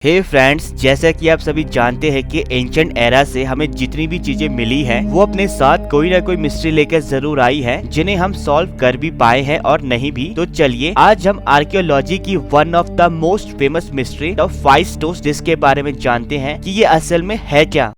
हे friends, जैसा कि आप सभी जानते हैं कि एंशिएंट एरा से हमें जितनी भी चीजें मिली है वो अपने साथ कोई ना कोई मिस्ट्री लेकर जरूर आई है, जिन्हें हम सॉल्व कर भी पाए हैं और नहीं भी। तो चलिए आज हम आर्कियोलॉजी की one of the most famous mystery the 5 stones disc के बारे में जानते हैं कि ये असल में है क्या।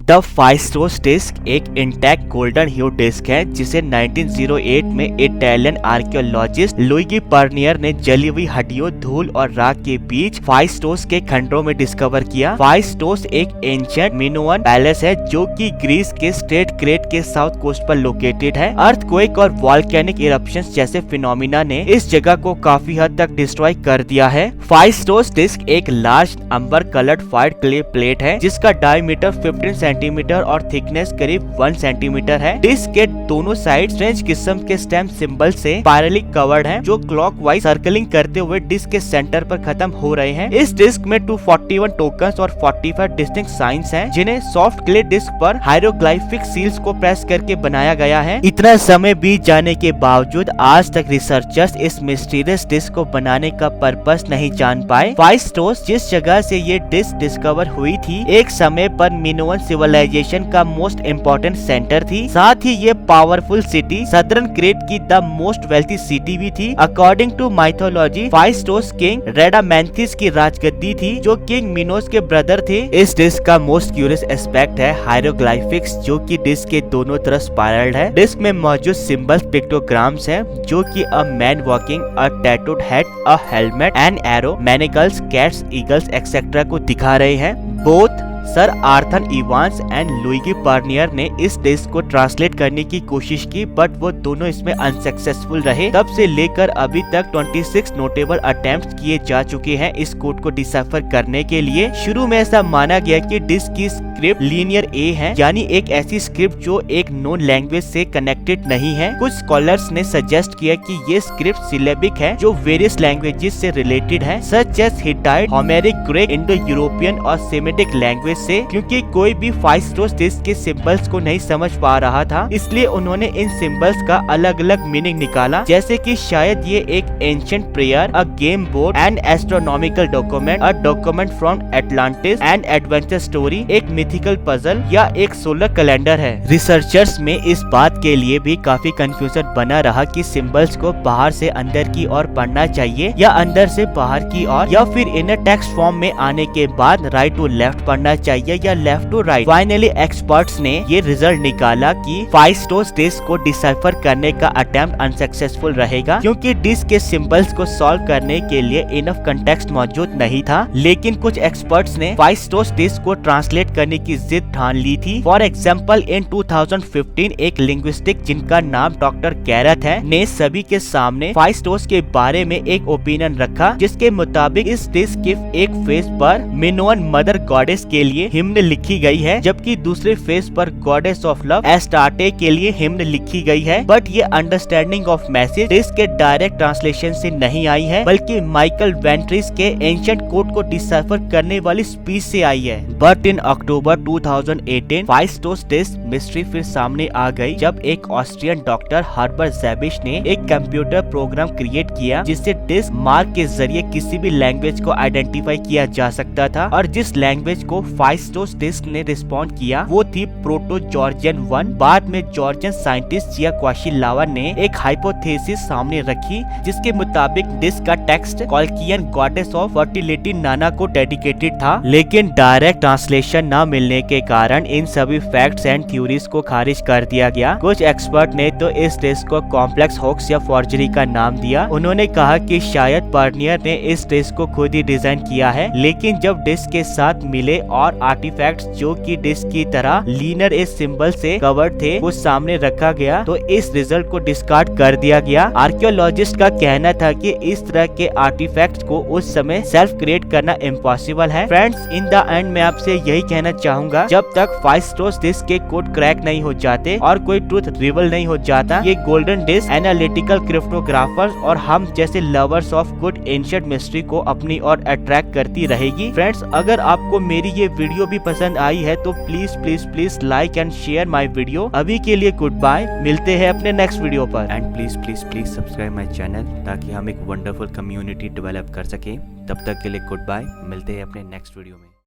द 5 स्टोन्स डिस्क एक इंटैक्ट गोल्डन ह्यू डिस्क है जिसे 1908 में इटालियन आर्कियोलॉजिस्ट लुइगी पर्नियर ने जली हुई हड्डियों, धूल और राख के बीच 5 स्टोन्स के खंडरों में डिस्कवर किया। 5 स्टोन्स एक एंशिएंट मिनोअन पैलेस है जो कि ग्रीस के स्टेट क्रेट के साउथ कोस्ट पर लोकेटेड है। अर्थक्वेक और वॉल्केनिक इरप्शंस जैसे फिनोमिना ने इस जगह को काफी हद तक डिस्ट्रॉय कर दिया है। 5 स्टोन्स डिस्क एक लार्ज अंबर कलर्ड व्हाइट क्ले प्लेट है जिसका डायमीटर 15 सेंटीमीटर और थिकनेस करीब 1 सेंटीमीटर है। डिस्क के दोनों साइड स्ट्रेंज किस्म के स्टेम सिंबल से स्पाइरली कवर्ड हैं, जो क्लॉकवाइज सर्कलिंग करते हुए डिस्क के सेंटर पर खत्म हो रहे हैं। इस डिस्क में 241 टोकन्स और 45 डिस्टिंक्ट साइंस हैं, जिन्हें सॉफ्ट क्ले डिस्क पर हायरोग्लाइफिक सील्स को प्रेस करके बनाया गया है। इतना समय बीत जाने के बावजूद आज तक रिसर्चर्स इस मिस्टीरियस डिस्क को बनाने का पर्पस नहीं जान पाए। 5 स्टोन्स जिस जगह से ये डिस्क डिस्कवर हुई थी, एक समय पर मिनोअन सिविलाइजेशन का मोस्ट इम्पोर्टेंट सेंटर थी। साथ ही ये पावरफुल सिटी सदर्न क्रेट की द मोस्ट वेल्थी सिटी भी थी। According to mythology 5 stones king Rhadamanthys की राजगद्दी थी, जो किंग मिनोस के ब्रदर थे। इस डिस्क का मोस्ट क्यूरियस एस्पेक्ट है हायरोग्लाइफिक्स, जो कि डिस्क के दोनों तरफ स्पाइरल्ड है। डिस्क में मौजूद सिंबल्स पिक्टोग्राम्स हैं, जो कि a man walking, a tattooed head, a helmet, an arrow, manacles, cats, eagles etcetera को दिखा रहे हैं। Both sir Arthur Evans and Luigi Pernier ने इस डिस्क को ट्रांसलेट करने की कोशिश की, बट वो दोनों इसमें अनसक्सेसफुल रहे। तब से लेकर अभी तक 26 नोटेबल अटेम्प्ट्स किए जा चुके हैं इस कोड को डिसाइफर करने के लिए। शुरू में ऐसा माना गया कि डिस्क की स्क्रिप्ट लीनियर ए है, यानी एक ऐसी स्क्रिप्ट जो एक नॉन लैंग्वेज से कनेक्टेड नहीं है। कुछ स्कॉलर्स ने सजेस्ट किया कि ये स्क्रिप्ट सिलेबिक है, जो वेरियस लैंग्वेजेस से रिलेटेड है, such as Hittite, Homeric, Greek, Indo European और सेमेटिक लैंग्वेज से। क्योंकि कोई भी 5 स्टोन्स डिस्क के सिंबल्स को नहीं समझ पा रहा था, इसलिए उन्होंने इन सिंबल्स का अलग अलग मीनिंग निकाला, जैसे कि शायद ये एक ancient prayer, a game board, N astronomical document, a document from Atlantis, an adventure story, एक मिथिकल पजल या एक सोलर कैलेंडर है। रिसर्चर्स में इस बात के लिए भी काफी कंफ्यूजन बना रहा कि सिंबल्स को बाहर से अंदर की ओर पढ़ना चाहिए या अंदर से बाहर की ओर, या फिर इन्हें टेक्स्ट फॉर्म में आने के बाद राइट टू लेफ्ट पढ़ना चाहिए या left to right. Finally experts ने ये रिजल्ट निकाला कि 5 स्टोन्स डिस्क को डिसाइफर करने का अटेम्प्ट अनसक्सेसफुल रहेगा, क्योंकि डिस्क के सिंबल्स को सॉल्व करने के लिए इनफ कंटेक्स्ट मौजूद नहीं था। लेकिन कुछ एक्सपर्ट्स ने 5 स्टोन्स डिस्क को ट्रांसलेट करने की जिद ठान ली थी। फॉर एग्जाम्पल इन 2015 एक लिंग्विस्टिक जिनका नाम डॉक्टर कैरथ है, ने सभी के सामने 5 स्टोन्स के बारे में एक ओपिनियन रखा, जिसके मुताबिक इस डिस्क के एक फेस पर मिनोअन मदर गॉडेस के लिए हिम्न लिखी गई है, जबकि दूसरे फेस पर गॉडेस ऑफ लव एस्टार्टे के लिए हिम्न लिखी गई है। बट ये अंडरस्टैंडिंग ऑफ मैसेज डिस्क के डायरेक्ट ट्रांसलेशन से नहीं आई है, बल्कि माइकल वेंट्रिस के एंशिएंट कोड को डिसाइफर करने वाली स्पीच से आई है। But in October 2018 5 stones disc mystery फिर सामने आ गई, जब एक ऑस्ट्रियन डॉक्टर हर्बर्ट ज़ेबिश ने एक कंप्यूटर प्रोग्राम क्रिएट किया, जिससे डिस्क मार्क के जरिए किसी भी लैंग्वेज को आइडेंटिफाई किया जा सकता था। और जिस लैंग्वेज को 5 स्टोन्स डिस्क ने रिस्पॉन्ड किया वो थी प्रोटो जॉर्जियन 1। बाद में जॉर्जियन साइंटिस्ट जियाक्वाशी लावा ने एक हाइपोथेसिस सामने रखी, जिसके मुताबिक डिस्क का टेक्स्ट कॉल्कियन गॉडेस ऑफ फर्टिलिटी नाना को डेडिकेटेड था। लेकिन डायरेक्ट ट्रांसलेशन न मिलने के कारण इन सभी फैक्ट्स एंड थ्योरीज को खारिज कर दिया गया। कुछ एक्सपर्ट ने तो इस डिस्क को कॉम्प्लेक्स होक्स या फॉर्जरी का नाम दिया। उन्होंने कहा कि शायद पर्नियर ने इस डिस्क को खुद ही डिजाइन किया है, लेकिन जब डिस्क के साथ मिले और आर्टिफैक्ट्स जो कि डिस्क की तरह लीनर इस सिंबल से कवर्ड थे वो सामने रखा गया, तो इस रिजल्ट को डिस्कार्ड कर दिया गया। आर्कियोलॉजिस्ट का कहना था कि इस तरह के आर्टिफैक्ट्स को उस समय सेल्फ क्रिएट करना इम्पॉसिबल है। फ्रेंड्स, इन द एंड मैं आपसे यही कहना चाहूंगा, जब तक 5 स्टोन्स डिस्क के कोड क्रैक नहीं हो जाते और कोई ट्रूथ रिवील नहीं हो जाता, ये गोल्डन डिस्क एनालिटिकल क्रिप्टोग्राफर्स और हम जैसे lovers of good ancient mystery को अपनी ओर अट्रैक्ट करती रहेगी। फ्रेंड्स, अगर आपको मेरी ये वीडियो भी पसंद आई है तो please please please like and share my video. अभी के लिए गुड बाय, मिलते हैं अपने नेक्स्ट वीडियो पर। And please please please subscribe my channel ताकि हम एक वंडरफुल कम्युनिटी डेवलप कर सके। तब तक के लिए गुड बाय, मिलते हैं अपने नेक्स्ट वीडियो में।